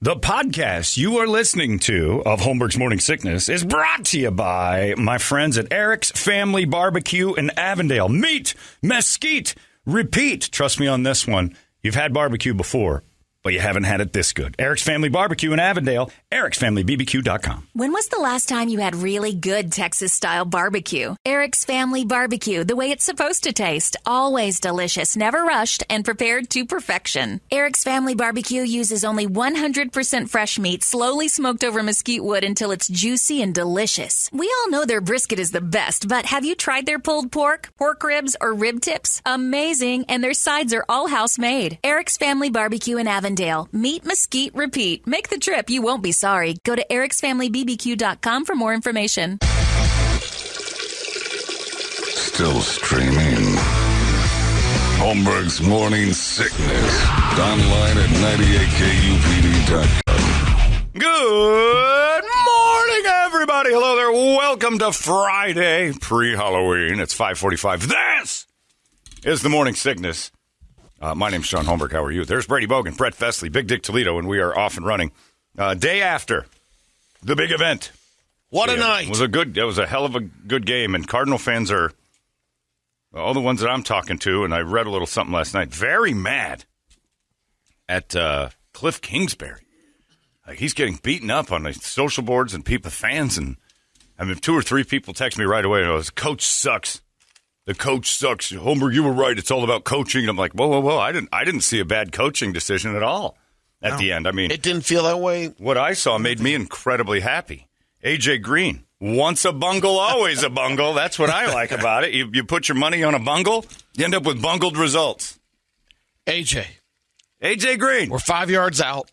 The podcast you are listening to of Holmberg's Morning Sickness is brought to you by my friends at Eric's Family Barbecue in Avondale. Meet, mesquite, repeat. Trust me on this one. You've had barbecue before, but you haven't had it this good. Eric's Family Barbecue in Avondale, ericsfamilybbq.com. When was the last time you had really good Texas-style barbecue? Eric's Family Barbecue, the way it's supposed to taste. Always delicious, never rushed, and prepared to perfection. Eric's Family Barbecue uses only 100% fresh meat, slowly smoked over mesquite wood until it's juicy and delicious. We all know their brisket is the best, but have you tried their pulled pork ribs, or rib tips? Amazing, and their sides are all house-made. Eric's Family Barbecue in Avondale. Meet, mesquite, repeat. Make the trip. You won't be sorry. Go to ericsfamilybbq.com for more information. Still streaming. Holmberg's Morning Sickness. Online at 98kupd.com. Good morning, everybody. Hello there. Welcome to Friday, pre-Halloween. It's 5:45. This is the Morning Sickness. My name's Sean Holmberg. How are you? There's Brady Bogan, Brett Festley, Big Dick Toledo, and we are off and running. Day after the big event. What a night. It was a hell of a good game, and Cardinal fans are, all the ones that I'm talking to, and I read a little something last night, very mad at Cliff Kingsbury. He's getting beaten up on the social boards and fans, and I mean, 2 or 3 people text me right away, the coach sucks. The coach sucks. Holmberg, you were right. It's all about coaching. And I'm like, whoa. I didn't see a bad coaching decision at all at the end. I mean, it didn't feel that way. What I saw made me incredibly happy. A.J. Green, once a bungle, always a bungle. That's what I like about it. You put your money on a bungle, you end up with bungled results. A.J. Green. We're 5 yards out.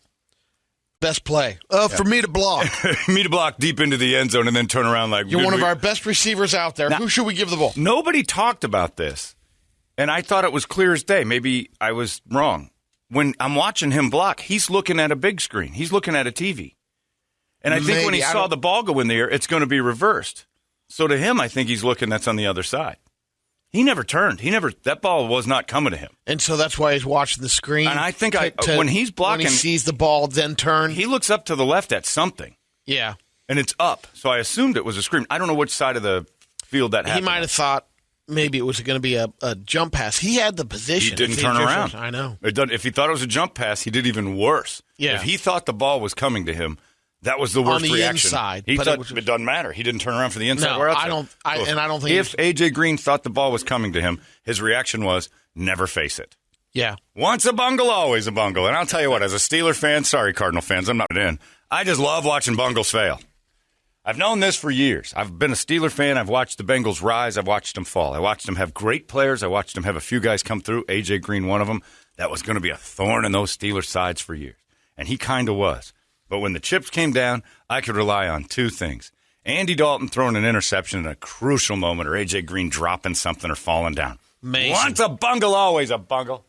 Best play. For me to block. Me to block deep into the end zone and then turn around like... You're one of our best receivers out there. Now, who should we give the ball? Nobody talked about this, and I thought it was clear as day. Maybe I was wrong. When I'm watching him block, he's looking at a big screen. He's looking at a TV. And I think when he saw the ball go in the air, it's going to be reversed. So to him, I think he's looking that's on the other side. He never turned. That ball was not coming to him. And so that's why he's watching the screen. And I think when he's blocking... When he sees the ball, then turn. He looks up to the left at something. Yeah. And it's up. So I assumed it was a screen. I don't know which side of the field that happened. He might have thought maybe it was going to be a jump pass. He had the position. He didn't turn around. I know. If he thought it was a jump pass, he did even worse. Yeah. If he thought the ball was coming to him, that was the worst on the reaction. Inside, he thought it doesn't matter. He didn't turn around for the inside. No, Where else? I don't think. If A.J. Green thought the ball was coming to him, his reaction was never face it. Yeah. Once a bungle, always a bungle. And I'll tell you what, as a Steeler fan, sorry, Cardinal fans, I'm not in. I just love watching bungles fail. I've known this for years. I've been a Steeler fan. I've watched the Bengals rise. I've watched them fall. I watched them have great players. I watched them have a few guys come through. A.J. Green, one of them. That was going to be a thorn in those Steelers' sides for years. And he kind of was. But when the chips came down, I could rely on 2 things. Andy Dalton throwing an interception in a crucial moment, or A.J. Green dropping something or falling down. Amazing. Once a bungle, always a bungle.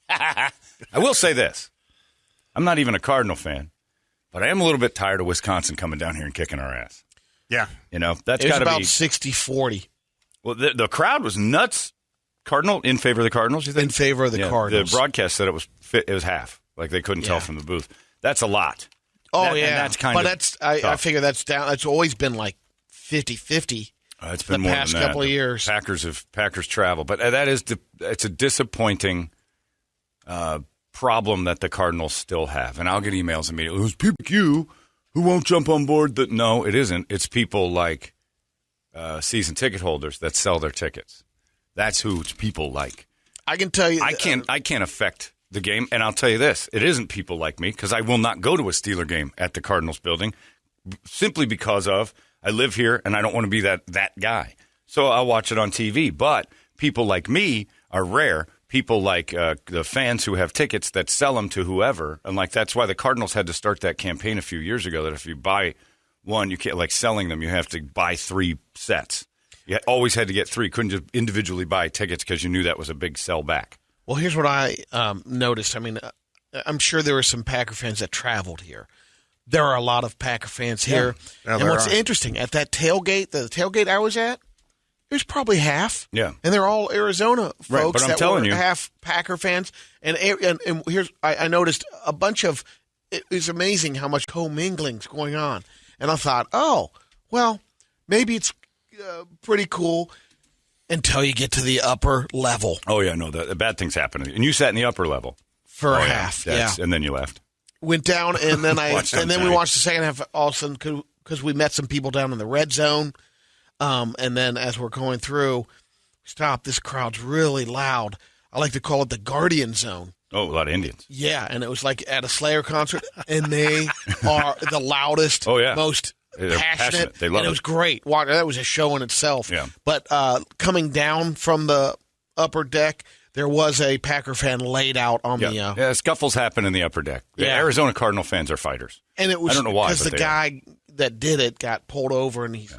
I will say this. I'm not even a Cardinal fan, but I am a little bit tired of Wisconsin coming down here and kicking our ass. Yeah. You know, that's got to be... about 60-40. Well, the crowd was nuts. Cardinal, in favor of the Cardinals, you think? In favor of the Cardinals. The broadcast said it was half. Like they couldn't tell from the booth. That's a lot. Oh, yeah. And that's kind but of that's I figure that's down. It's always been like 50-50. It's been the more past than that. Couple of years. Packers travel, but it's a disappointing problem that the Cardinals still have. And I'll get emails immediately. There's people like you who won't jump on board. That no, it isn't. It's people like season ticket holders that sell their tickets. That's who it's people like. I can tell you, I can't affect the game, and I'll tell you this: it isn't people like me because I will not go to a Steeler game at the Cardinals building simply because of I live here and I don't want to be that guy. So I'll watch it on TV. But people like me are rare. People like the fans who have tickets that sell them to whoever, and like that's why the Cardinals had to start that campaign a few years ago. That if you buy one, you can't like selling them. You have to buy 3 sets. You always had to get 3. Couldn't just individually buy tickets because you knew that was a big sell back. Well, here's what I noticed. I mean, I'm sure there were some Packer fans that traveled here. There are a lot of Packer fans here. Yeah, and what's interesting, at that tailgate, the tailgate I was at, there's probably half. Yeah. And they're all Arizona Right, folks but I'm that telling were you. half Packer fans. And here's I noticed a bunch of it was amazing how much commingling's going on. And I thought, oh, well, maybe it's pretty cool until you get to the upper level. Oh, yeah, no, the bad things happen. And you sat in the upper level. For a half, yeah. And then you left. Went down, and then we watched the second half all of a sudden because we met some people down in the red zone. And then as we're going through, stop, this crowd's really loud. I like to call it the Guardian Zone. Oh, a lot of Indians. Yeah, and it was like at a Slayer concert, and they are the loudest, most passionate. They love it. It was great. Wow, that was a show in itself. Yeah. But coming down from the upper deck, there was a Packer fan laid out on the. Yeah, scuffles happen in the upper deck. The Arizona Cardinal fans are fighters. And it was, I don't know why, because the guy that did it got pulled over, and he's,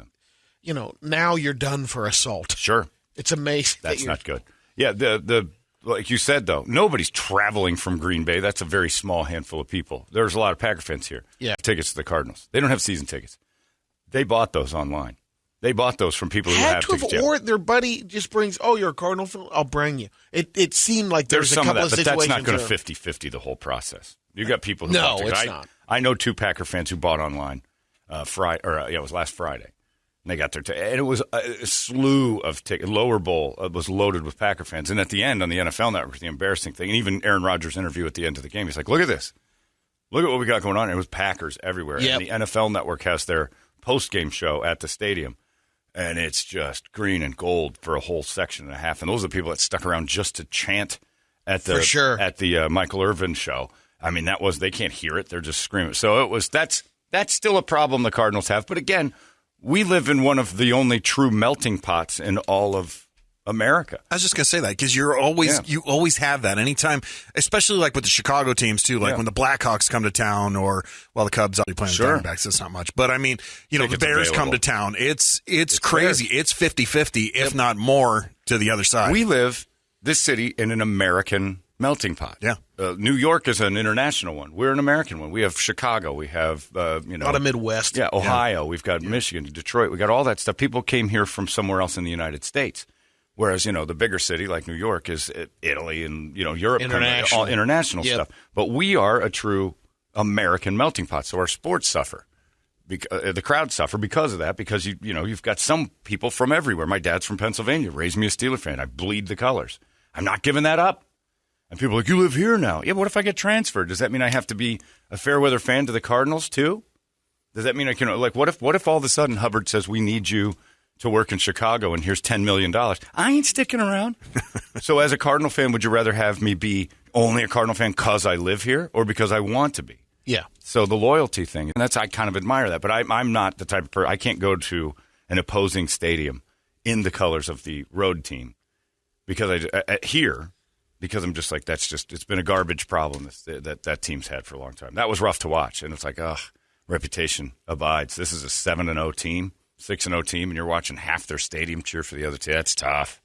now you're done for assault. Sure. It's amazing. That's not good. Yeah, the like you said, though, nobody's traveling from Green Bay. That's a very small handful of people. There's a lot of Packer fans here. Yeah. Tickets to the Cardinals. They don't have season tickets. They bought those online. They bought those from people who have tickets. Or their buddy just brings, you're a Cardinal fan? I'll bring you. It seemed like there's some a couple of that, of but situations. that's not going to 50-50 the whole process. You got people who bought tickets. No, it's not. I know 2 Packer fans who bought online it was last Friday. And they got their ticket. And it was a slew of tickets. Lower Bowl was loaded with Packer fans. And at the end on the NFL Network, the embarrassing thing, and even Aaron Rodgers' interview at the end of the game, he's like, look at this. Look at what we got going on. And it was Packers everywhere. Yep. And the NFL Network has their post-game show at the stadium. And it's just green and gold for a whole section and a half. And those are the people that stuck around just to chant at the Michael Irvin show. I mean, they can't hear it. They're just screaming. So that's still a problem the Cardinals have. But again, we live in one of the only true melting pots in all of America. I was just going to say that because you always have that anytime, especially like with the Chicago teams too, like when the Blackhawks come to town or, the Cubs already playing the Diamondbacks, so it's not much. But I mean, the Bears come to town. It's crazy. Fair. It's 50-50, if not more, to the other side. We live, this city, in an American melting pot. Yeah. New York is an international one. We're an American one. We have Chicago. We have, a lot of Midwest. Yeah, Ohio. We've got Michigan, Detroit. We got all that stuff. People came here from somewhere else in the United States. Whereas, the bigger city like New York is Italy and, Europe. International. All international stuff. But we are a true American melting pot. So our sports suffer. The crowd suffer because of that, because, you've got some people from everywhere. My dad's from Pennsylvania, raised me a Steeler fan. I bleed the colors. I'm not giving that up. And people are like, you live here now. Yeah, but what if I get transferred? Does that mean I have to be a fair weather fan to the Cardinals too? Does that mean I can, what if all of a sudden Hubbard says we need you to work in Chicago and here's $10 million? I ain't sticking around. So as a Cardinal fan, would you rather have me be only a Cardinal fan because I live here or because I want to be? Yeah. So the loyalty thing, and I kind of admire that, but I'm not the type of person, I can't go to an opposing stadium in the colors of the road team because because I'm just like, it's been a garbage problem that team's had for a long time. That was rough to watch. And it's like, reputation abides. This is a 7-0 team, 6-0 team, and you're watching half their stadium cheer for the other team. That's tough.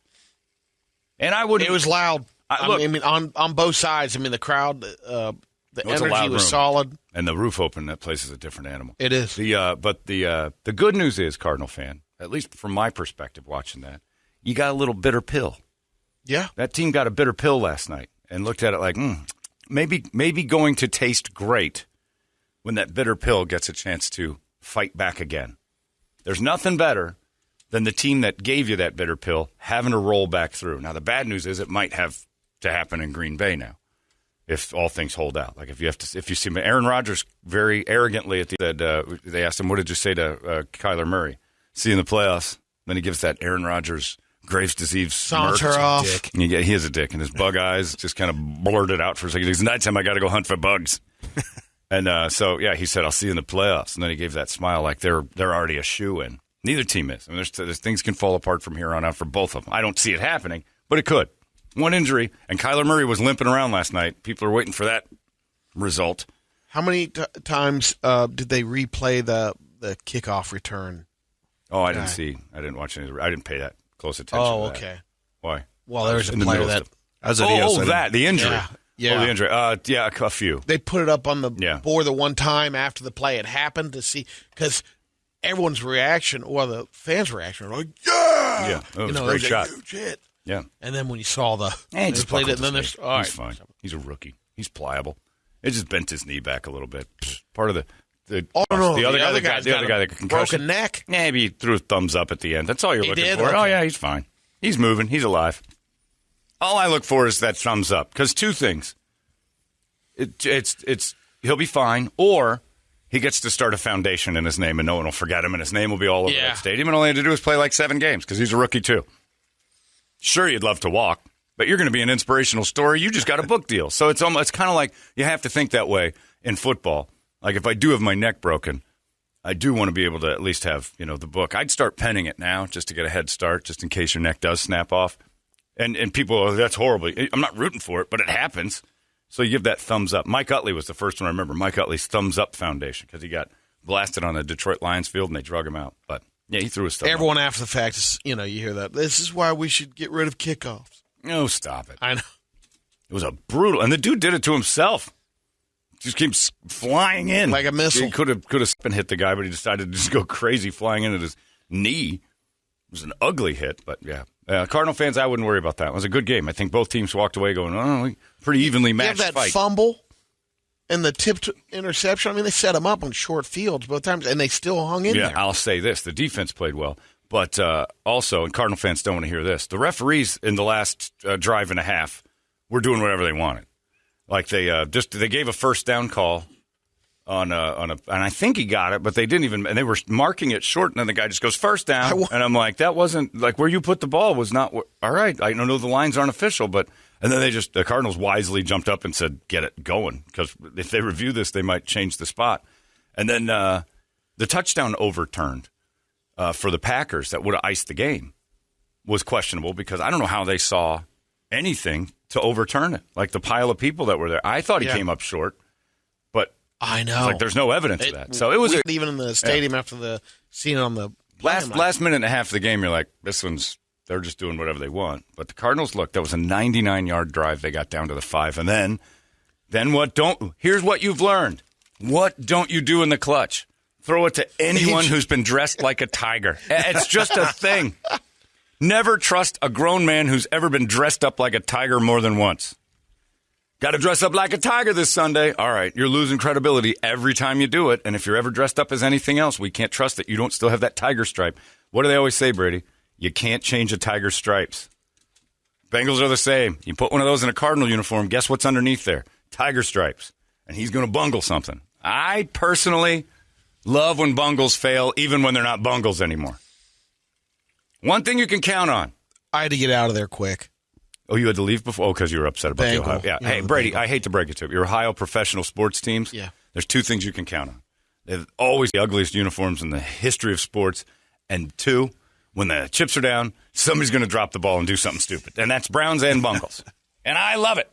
And it was loud. On both sides. I mean, the crowd, the energy was solid. And the roof open, that place is a different animal. It is. But the good news is, Cardinal fan, at least from my perspective watching that, you got a little bitter pill. Yeah. That team got a bitter pill last night and looked at it like, maybe going to taste great when that bitter pill gets a chance to fight back again. There's nothing better than the team that gave you that bitter pill having to roll back through. Now, the bad news is it might have to happen in Green Bay now if all things hold out. Like if you see Aaron Rodgers very arrogantly they asked him, what did you say to Kyler Murray? See you in the playoffs. Then he gives that Aaron Rodgers Graves' disease saunter off. Dick. Yeah, he is a dick, and his bug eyes just kind of blurted out for a second. It's nighttime, I got to go hunt for bugs. And he said, I'll see you in the playoffs. And then he gave that smile like they're already a shoe-in. Neither team is. I mean, there's things can fall apart from here on out for both of them. I don't see it happening, but it could. One injury, and Kyler Murray was limping around last night. People are waiting for that result. How many times did they replay the kickoff return? Oh, I didn't see. I didn't watch any. I didn't pay that close attention. Oh, to that. okay. Why? Well, there's a player that. The injury. Yeah. The injury. A few. They put it up on the board the one time after the play had happened to see, because everyone's reaction, or the fans' reaction, were like, yeah! Yeah, it was a great shot. Huge hit. Yeah. And then when you saw he played it, and then he's fine. He's a rookie. He's pliable. It just bent his knee back a little bit. Part of the the other guy that got a concussion. Broken neck. Maybe he threw a thumbs up at the end. That's all you're looking for. Okay. Oh, yeah, he's fine. He's moving. He's alive. All I look for is that thumbs up. Because two things. It's he'll be fine, or he gets to start a foundation in his name and no one will forget him and his name will be all over that stadium. And all he had to do was play like 7 games because he's a rookie too. Sure, you'd love to walk, but you're going to be an inspirational story. You just got a book deal. So it's kind of like you have to think that way in football. Like if I do have my neck broken, I do want to be able to at least have, the book. I'd start penning it now just to get a head start, just in case your neck does snap off. And people, that's horrible. I'm not rooting for it, but it happens. So you give that thumbs up. Mike Utley was the first one I remember. Mike Utley's thumbs up foundation because he got blasted on the Detroit Lions field and they drug him out. But yeah, he threw his thumb Everyone up. after the fact, you hear that. This is why we should get rid of kickoffs. No, stop it. I know. It was a brutal, and the dude did it to himself. Just keeps flying in like a missile. He could have and hit the guy, but he decided to just go crazy, flying into his knee. It was an ugly hit, but yeah. Cardinal fans, I wouldn't worry about that. It was a good game. I think both teams walked away going, pretty evenly matched that fight. Fumble and the tipped interception. I mean, they set him up on short fields both times, and they still hung in there. Yeah, I'll say this. The defense played well. But also, and Cardinal fans don't want to hear this, the referees in the last drive and a half were doing whatever they wanted. Like they gave a first down call on and I think he got it, but they didn't even, and they were marking it short, and then the guy just goes first down, and I'm like, that wasn't, like where you put the ball was not, all right, I know the lines aren't official, but, and then the Cardinals wisely jumped up and said, get it going, because if they review this, they might change the spot. And then the touchdown overturned for the Packers that would have iced the game was questionable, because I don't know how they saw anything to overturn it, like the pile of people that were there. I thought he came up short, but I know. Like there's no evidence of that. So it was even in the stadium after the scene on the last minute and a half of the game. You're like, they're just doing whatever they want. But the Cardinals, look, that was a 99-yard drive. They got down to the 5, and then what? Here's what you've learned. What don't you do in the clutch? Throw it to anyone who's been dressed like a tiger. It's just a thing. Never trust a grown man who's ever been dressed up like a tiger more than once. Got to dress up like a tiger this Sunday. All right, you're losing credibility every time you do it. And if you're ever dressed up as anything else, we can't trust that you don't still have that tiger stripe. What do they always say, Brady? You can't change a tiger's stripes. Bengals are the same. You put one of those in a Cardinal uniform, guess what's underneath there? Tiger stripes. And he's going to bungle something. I personally love when bungles fail, even when they're not bungles anymore. One thing you can count on. I had to get out of there quick. Oh, you had to leave before? Oh, because you were upset about the Ohio. Yeah. Hey, Brady, I hate to break it to you. Your Ohio professional sports teams, there's 2 things you can count on. They're always the ugliest uniforms in the history of sports. And 2, when the chips are down, somebody's going to drop the ball and do something stupid. And that's Browns and Bungles. And I love it.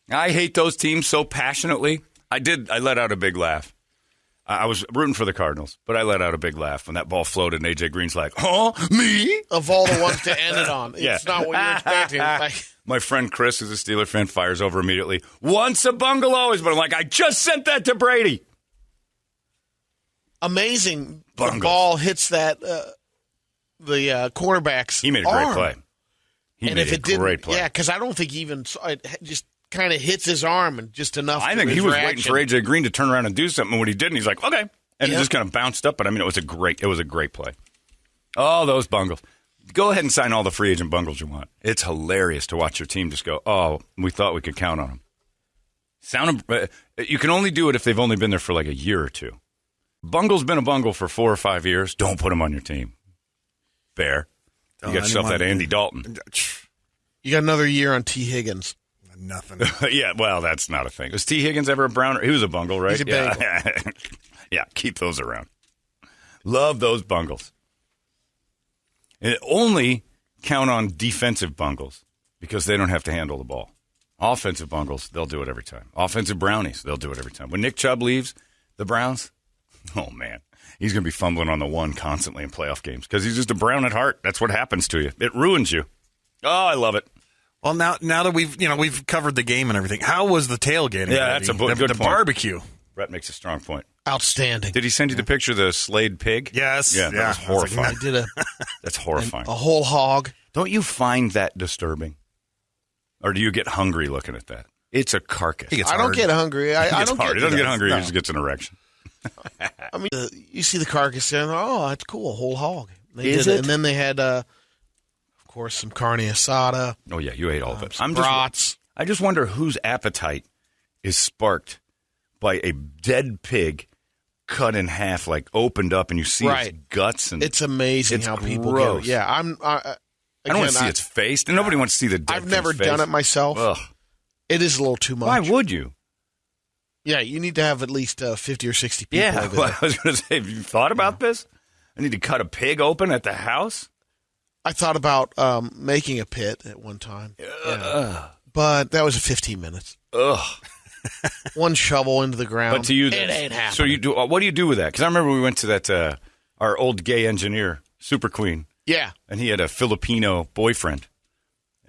I hate those teams so passionately. I let out a big laugh. I was rooting for the Cardinals, but I let out a big laugh when that ball floated and A.J. Green's like, huh, me? Of all the ones to end it on. It's not what you're expecting. My friend Chris, who's a Steeler fan, fires over immediately. Once a bungle, always. But I'm like, I just sent that to Brady. Amazing. Bungles. The ball hits that, the cornerback's He made a great play. He made a great play. Yeah, because I don't think he even saw it. Just kind of hits his arm and just enough. I think he was waiting for A.J. Green to turn around and do something. And when he did, and he's like, okay. And it just kind of bounced up. But, I mean, it was a great play. Oh, those bungles. Go ahead and sign all the free agent bungles you want. It's hilarious to watch your team just go, oh, we thought we could count on them. You can only do it if they've only been there for like a year or 2. Bungle's been a bungle for 4 or 5 years. Don't put him on your team. Bear. You got yourself that Andy Dalton. You got another year on T. Higgins. Nothing. Yeah, well, that's not a thing. Was T. Higgins ever a Browner? He was a bungle, right? He's a bungle. Yeah, keep those around. Love those bungles. And only count on defensive bungles because they don't have to handle the ball. Offensive bungles, they'll do it every time. Offensive brownies, they'll do it every time. When Nick Chubb leaves the Browns, oh, man, he's going to be fumbling on the one constantly in playoff games because he's just a Brown at heart. That's what happens to you. It ruins you. Oh, I love it. Well, now that we've covered the game and everything, how was the tailgating? Yeah, that's a good point. The barbecue. Brett makes a strong point. Outstanding. Did he send you the picture of the slayed pig? Yes. Yeah, that was horrifying. I did That's horrifying. a whole hog. Don't you find that disturbing? Or do you get hungry looking at that? It's a carcass. I don't get hungry. I don't hard. get He doesn't get hungry. No. He just gets an erection. I mean, you see the carcass there, and oh, that's cool, a whole hog. They Is did it? And then they had, of course, some carne asada. Oh, yeah, you ate all of it. Brats. I just wonder whose appetite is sparked by a dead pig cut in half, like opened up, and you see its guts. And it's amazing how people gross. get it. Yeah, I don't want to see its face, and nobody wants to see the dead I've never face. done it myself. Ugh. It is a little too much. Why would you? Yeah, you need to have at least 50 or 60 people over well, there. I was going to say, have you thought about this? I need to cut a pig open at the house? I thought about making a pit at one time. Yeah. But that was 15 minutes. Ugh. One shovel into the ground. But to you, it ain't happening. So you do. What do you do with that? Because I remember we went to that our old gay engineer, Super Queen. Yeah. And he had a Filipino boyfriend.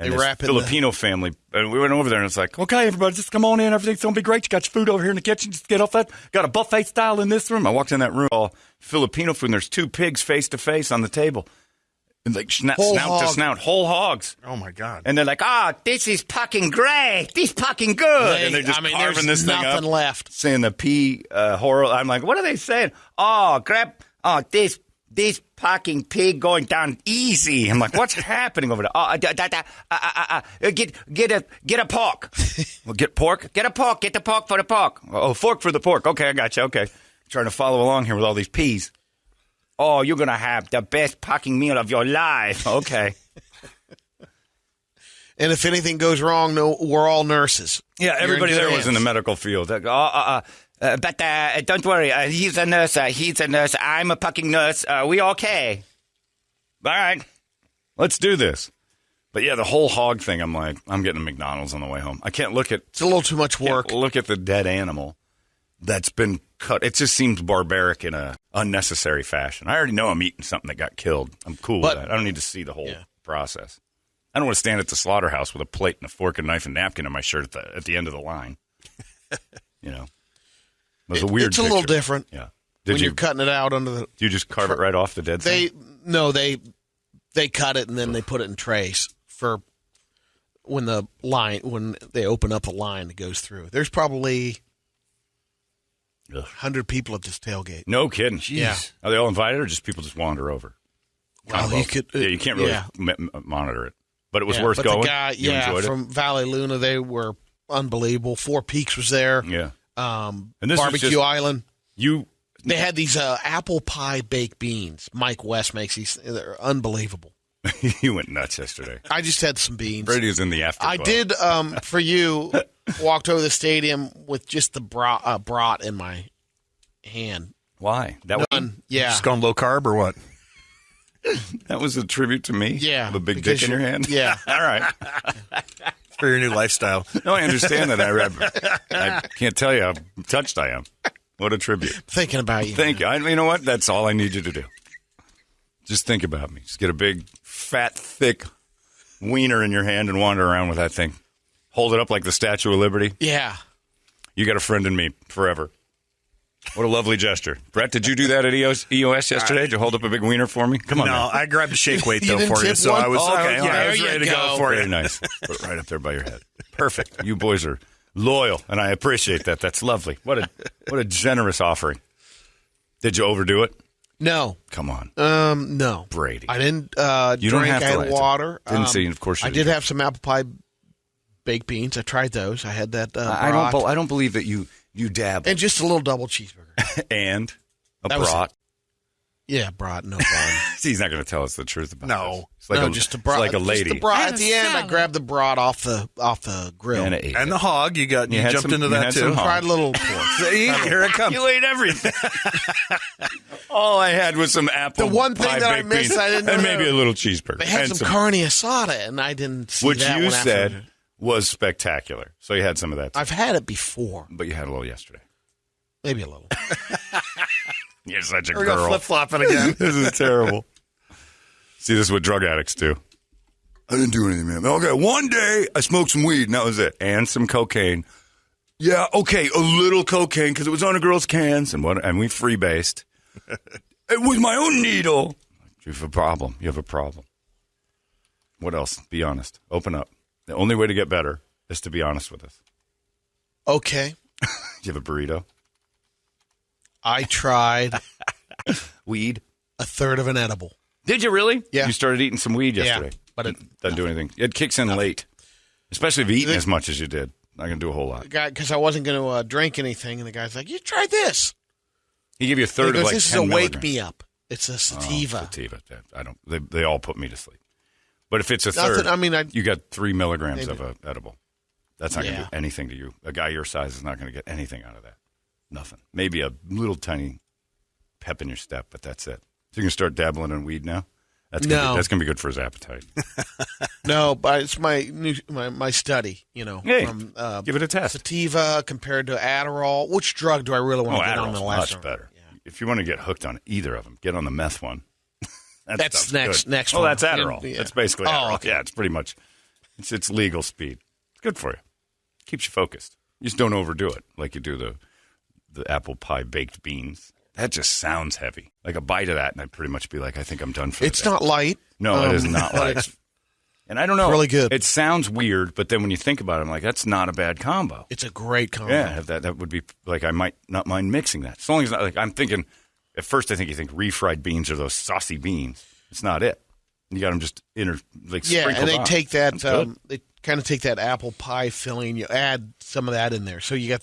And they wrap Filipino family. And we went over there, and it's like, okay, everybody, just come on in. Everything's going to be great. You got your food over here in the kitchen. Just get off that. Got a buffet style in this room. I walked in that room, all Filipino food, and there's two pigs face to face on the table. And like snout to snout, whole hogs. Oh, my God. And they're like, this is fucking great. This is fucking good. And they're just carving this thing up. There's nothing left. Saying the P horror. I'm like, what are they saying? This fucking pig going down easy. I'm like, what's happening over there? Get a pork. Well, get pork? Get a pork. Get the pork for the pork. Oh, fork for the pork. Okay, I got you. Okay. Trying to follow along here with all these peas. Oh, you're going to have the best fucking meal of your life. Okay. And if anything goes wrong, we're all nurses. Yeah, everybody there was in the medical field. But don't worry. He's a nurse. He's a nurse. I'm a fucking nurse. We okay? All right. Let's do this. But yeah, the whole hog thing, I'm like, I'm getting a McDonald's on the way home. I can't look at... It's a little too much work. Look at the dead animal that's been cut. It just seems barbaric in a unnecessary fashion. I already know I'm eating something that got killed. I'm cool with that. I don't need to see the whole process. I don't want to stand at the slaughterhouse with a plate and a fork and knife and napkin in my shirt at the end of the line. You know, it was a weird. It's a little different. Yeah. You're cutting it out under the. Do you just carve it right off the dead thing? They cut it and then they put it in trays for when they open up a line that goes through. There's probably 100 people at this tailgate. No kidding. Jeez. Yeah. Are they all invited or just people just wander over? Well, you could. You can't really monitor it. But it was worth going. The guy, you enjoyed from Valley Luna, they were unbelievable. Four Peaks was there. Yeah. And this Barbecue Island. They had these apple pie baked beans. Mike West makes these. They're unbelievable. You went nuts yesterday. I just had some beans. Brady was in the after club. I did, for you, walked over the stadium with just the brat in my hand. Why? Yeah. Just going low carb or what? That was a tribute to me? Yeah. With a big dick in your hand? Yeah. All right. For your new lifestyle. No, I understand that. I can't tell you how touched I am. What a tribute. Thinking about you. Thank you. You know what? That's all I need you to do. Just think about me. Just get a big, fat, thick wiener in your hand and wander around with that thing. Hold it up like the Statue of Liberty. Yeah. You got a friend in me forever. What a lovely gesture. Brett, did you do that at EOS yesterday? Did you hold up a big wiener for me? Come on. No, man. I grabbed a shake weight, You though, didn't for you. tip So one? I was, Okay, I was ready to go for Very you. nice. Put it right up there by your head. Perfect. You boys are loyal, and I appreciate that. That's lovely. What a generous offering. Did you overdo it? No. Come on. No. Brady. I didn't You don't drink. have to I lie had to water. Didn't see, of course you I didn't. did have some apple pie baked beans. I tried those. I had that I don't believe that you dabble. and just a little double cheeseburger. And a That was brat. Yeah, brat, no bun. See, he's not going to tell us the truth about this. It's like just a brat. It's like a lady. Just the brat. At the end, I grabbed the brat off the grill. And, ate And it. the hog, you had jumped some- into you that, had too. some hog. Tried a little pork. Here it comes. You ate everything. All I had was some apple The one thing pie that I baked missed, beans I didn't know and that- maybe a little cheeseburger. They had And some carne asada, and I didn't see which that you one after. said was spectacular. So you had some of that, too. I've had it before. But you had a little yesterday. Maybe a little. You're such a We're going girl. flip-flopping again. This is terrible. See, this is what drug addicts do. I didn't do anything, man. Okay, one day I smoked some weed, and that was it. And some cocaine. Yeah, okay, a little cocaine, because it was on a girl's cans, and we freebased. It was my own needle. You have a problem. You have a problem. What else? Be honest. Open up. The only way to get better is to be honest with us. Okay. Do you have a burrito? I tried weed. a third of an edible. Did you really? Yeah. You started eating some weed yesterday. Yeah, but it doesn't do anything. It kicks in late, especially if you eat as much as you did. Not going to do a whole lot. Because I wasn't going to drink anything, and the guy's like, "You try this." He gave you a third of like this 10 is a wake milligrams. me up. It's a sativa. Sativa. I don't. They all put me to sleep. But if it's a Nothing, third, I mean, you got 3 milligrams of an edible. That's not going to Yeah. do anything to you. A guy your size is not going to get anything out of that. Nothing. Maybe a little tiny pep in your step, but that's it. So you can start dabbling in weed now. That's gonna be good for his appetite. No, but it's my study. Hey, from give it a test. Sativa compared to Adderall. Which drug do I really want to get on the Adderall's last much one? better. Yeah. If you want to get hooked on either of them, get on the meth one. That's next one. That's Adderall. Yeah. That's basically Adderall. Okay. Yeah, it's pretty much it's legal speed. It's good for you. Keeps you focused. You just don't overdo it like you do the apple pie baked beans. That just sounds heavy. Like a bite of that, and I'd pretty much be like, I think I'm done for the It's day. not light. No, it is not light. And I don't know. Really good. It sounds weird, but then when you think about it, I'm like, that's not a bad combo. It's a great combo. Yeah, that would be like I might not mind mixing that. As long as I'm thinking at first, I think you think refried beans are those saucy beans. It's not it. You got them just Yeah, and they on. take that. That's good. They kind of take that apple pie filling. You add some of that in there, so you got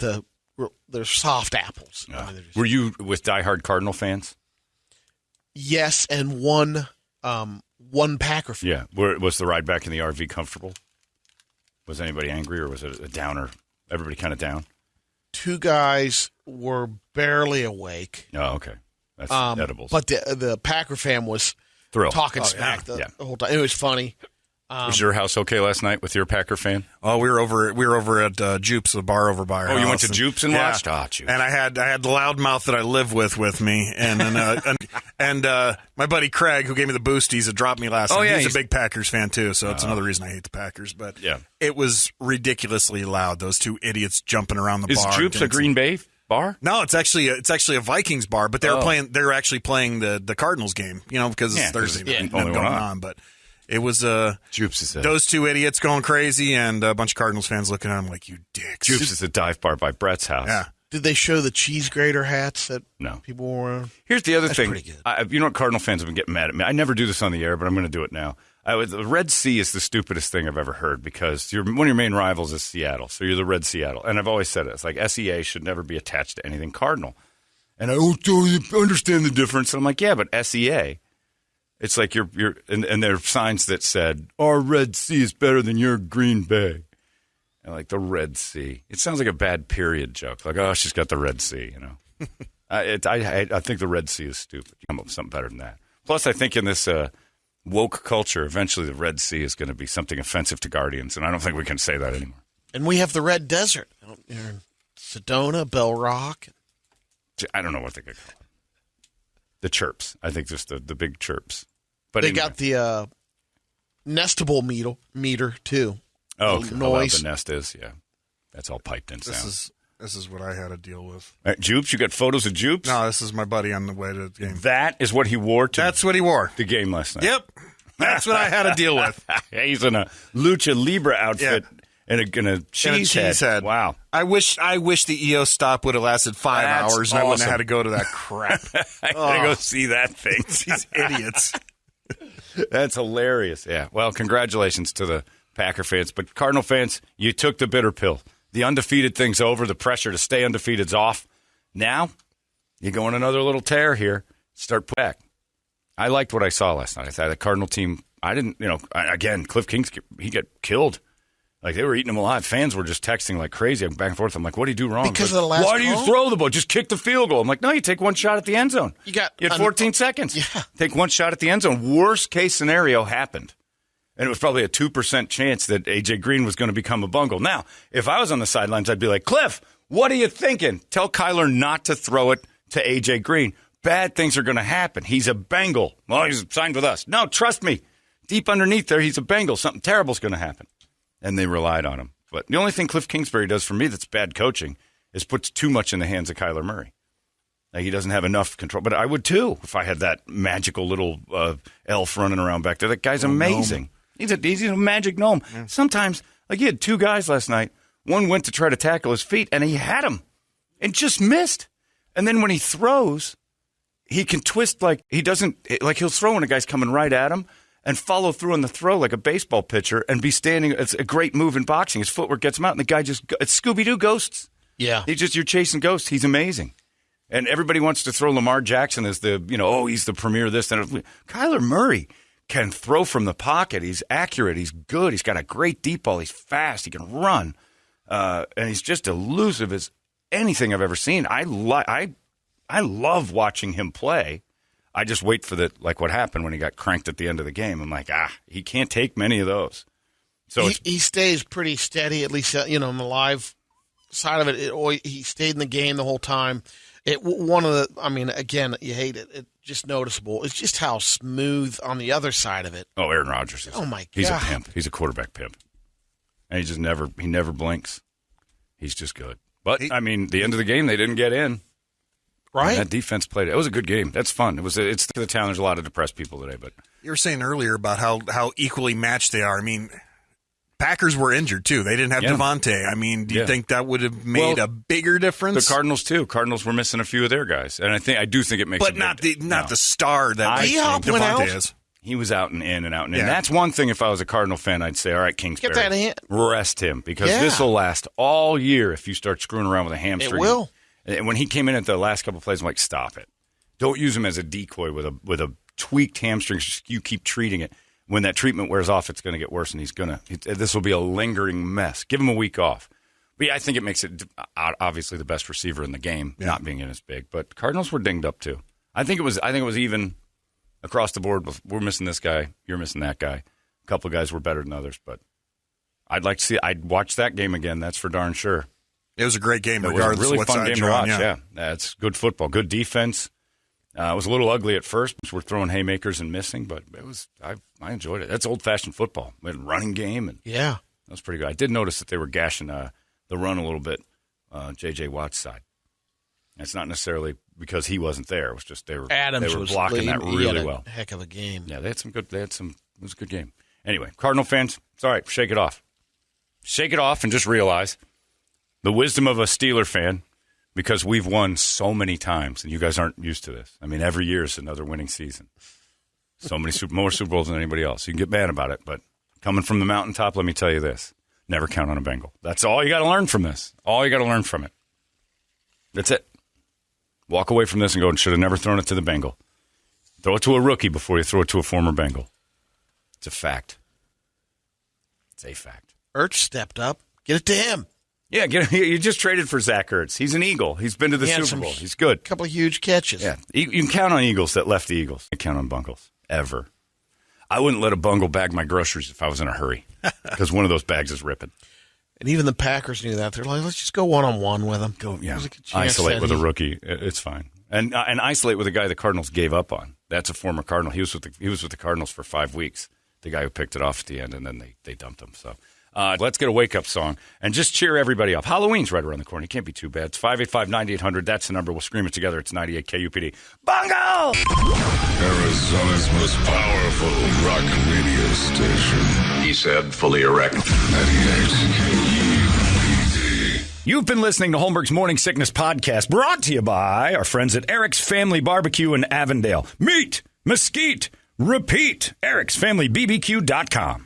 they're soft apples. Yeah. I mean, they're just- Were you with diehard Cardinal fans? Yes, and one Packer fan. Yeah. Was the ride back in the RV comfortable? Was anybody angry, or was it a downer? Everybody kind of down? Two guys were barely awake. Oh, okay. That's edibles. But the Packer fan was Thrilled. talking smack the whole time. It was funny. Was your house okay last night with your Packer fan? Oh, we were over at Jupe's, the bar over by our house. You went to Jupe's and watched? Oh, Jupe's. And I had the loudmouth that I live with me, and then and my buddy Craig, who gave me the boosties, that dropped me last night. Yeah, he's a big Packers fan too, so it's another reason I hate the Packers. But Yeah. it was ridiculously loud. Those two idiots jumping around the Is bar. Jupe's a Green Bay bar? No, it's actually a Vikings bar, but they were actually playing the Cardinals game, because it's Thursday night only going one on. But it was Jupe's is those two idiots going crazy, and a bunch of Cardinals fans looking at them like, you dicks. Jupe's is a dive bar by Brett's house. Yeah. Did they show the cheese grater hats that people were wearing? Here's the other That's thing. pretty good. You know what? Cardinal fans have been getting mad at me. I never do this on the air, but I'm going to do it now. The Red Sea is the stupidest thing I've ever heard because one of your main rivals is Seattle, so you're the Red Seattle. And I've always said it. It's like SEA should never be attached to anything Cardinal. And I don't understand the difference. And I'm like, yeah, but SEA, it's like you're and there are signs that said, our Red Sea is better than your Green Bay. And like the Red Sea. It sounds like a bad period joke. Like, oh, she's got the Red Sea, I think the Red Sea is stupid. You come up with something better than that. Plus, I think in this woke culture, eventually the Red Sea is going to be something offensive to Guardians, and I don't think we can say that anymore. And we have the Red Desert. In Sedona, Bell Rock. I don't know what they could call it. The chirps. I think just the big chirps. But They anyway. got the nestable meter too. Oh, The how loud noise. the nest is, yeah. That's all piped in sound. This is what I had to deal with. Jupes, you got photos of Jupes? No, this is my buddy on the way to the game. That is what he wore to That's what he wore. the game last night. Yep. That's what I had to deal with. He's in a Lucha Libre outfit and a cheese head. Wow. I wish the EO stop would have lasted 5 That's hours and I wouldn't awesome. have had to go to that crap. I gotta go see that thing. These idiots. That's hilarious. Yeah. Well, congratulations to the Packer fans. But Cardinal fans, you took the bitter pill. The undefeated thing's over. The pressure to stay undefeated's off. Now, you go on another little tear here. Start back. I liked what I saw last night. I thought the Cardinal team, again, Cliff Kings, he got killed. Like, they were eating him alive. Fans were just texting like crazy back and forth. I'm like, what did he do wrong? Because like, of the last why do you call? throw the ball? Just kick the field goal. I'm like, no, you take one shot at the end zone. You had 14 seconds. Yeah. Take one shot at the end zone. Worst case scenario happened. And it was probably a 2% chance that A.J. Green was going to become a bungle. Now, if I was on the sidelines, I'd be like, Cliff, what are you thinking? Tell Kyler not to throw it to A.J. Green. Bad things are going to happen. He's a Bengal. Well, he's signed with us. No, trust me. Deep underneath there, he's a Bengal. Something terrible's going to happen. And they relied on him. But the only thing Cliff Kingsbury does for me that's bad coaching is puts too much in the hands of Kyler Murray. Like, he doesn't have enough control. But I would, too, if I had that magical little elf running around back there. That guy's amazing. He's a magic gnome. Yeah. Sometimes, like, you had two guys last night. One went to try to tackle his feet, and he had him and just missed. And then when he throws, he can twist like he doesn't – like he'll throw when a guy's coming right at him and follow through on the throw like a baseball pitcher and be standing – it's a great move in boxing. His footwork gets him out, and the guy just – it's Scooby-Doo ghosts. Yeah. You're chasing ghosts. He's amazing. And everybody wants to throw Lamar Jackson as the, he's the premier of this. Kyler Murray can throw from the pocket. He's accurate. He's good. He's got a great deep ball. He's fast. He can run. And he's just elusive as anything I've ever seen. I love watching him play. I just wait for what happened when he got cranked at the end of the game. I'm like, he can't take many of those. So he stays pretty steady, at least, on the live side of it. He stayed in the game the whole time. Again, you hate it. It's just noticeable. It's just how smooth on the other side of it. Oh, Aaron Rodgers. Oh, my God. He's a pimp. He's a quarterback pimp. And he never blinks. He's just good. But, the end of the game, they didn't get in. Right. And that defense played. It was a good game. That's fun. It's the town. There's a lot of depressed people today. But you were saying earlier about how equally matched they are. Packers were injured, too. They didn't have Devontae. Do you think that would have made a bigger difference? The Cardinals, too. Cardinals were missing a few of their guys. And I do think it makes But not the star that Devontae is. He was out and in and out and in. Yeah. That's one thing if I was a Cardinal fan, I'd say, all right, Kingsbury, rest him. Because this will last all year if you start screwing around with a hamstring. It will. And when he came in at the last couple of plays, I'm like, stop it. Don't use him as a decoy with a tweaked hamstring. You keep treating it. When that treatment wears off, it's going to get worse, and this will be a lingering mess. Give him a week off. But I think it makes it obviously the best receiver in the game, not being in as big. But Cardinals were dinged up too. I think it was even across the board. We're missing this guy. You're missing that guy. A couple of guys were better than others, but I'd watch that game again. That's for darn sure. It was a great game, regardless. It was a really fun game to watch. Yeah, it's good football, good defense. It was a little ugly at first. We're throwing haymakers and missing, but it was. I enjoyed it. That's old-fashioned football. We had a running game, and that was pretty good. I did notice that they were gashing the run a little bit, J.J. Watt's side. It's not necessarily because he wasn't there. It was just they were blocking that really well. Heck of a game. Yeah, it was a good game. Anyway, Cardinal fans, it's all right. Shake it off. Shake it off and just realize the wisdom of a Steeler fan. Because we've won so many times, and you guys aren't used to this. Every year is another winning season. So many more Super Bowls than anybody else. You can get mad about it, but coming from the mountaintop, let me tell you this. Never count on a Bengal. That's all you got to learn from this. All you got to learn from it. That's it. Walk away from this and go, should have never thrown it to the Bengal. Throw it to a rookie before you throw it to a former Bengal. It's a fact. It's a fact. Ertz stepped up. Get it to him. Yeah, you just traded for Zach Ertz. He's an Eagle. He's been to the Super Bowl. He's good. A couple of huge catches. Yeah, you can count on Eagles that left the Eagles. You count on Bungles, ever. I wouldn't let a Bungle bag my groceries if I was in a hurry, because one of those bags is ripping. And even the Packers knew that. They're like, let's just go one-on-one with them. Isolate with a rookie. It's fine. And isolate with a guy the Cardinals gave up on. That's a former Cardinal. He was with the Cardinals for 5 weeks, the guy who picked it off at the end, and then they dumped him, so... let's get a wake-up song and just cheer everybody up. Halloween's right around the corner. It can't be too bad. It's 585-9800. That's the number. We'll scream it together. It's 98 KUPD. Bongo! Arizona's most powerful rock radio station. He said, fully erect. 98 KUPD. You've been listening to Holmberg's Morning Sickness Podcast, brought to you by our friends at Eric's Family Barbecue in Avondale. Meet, mesquite, repeat. Eric'sFamilyBBQ.com.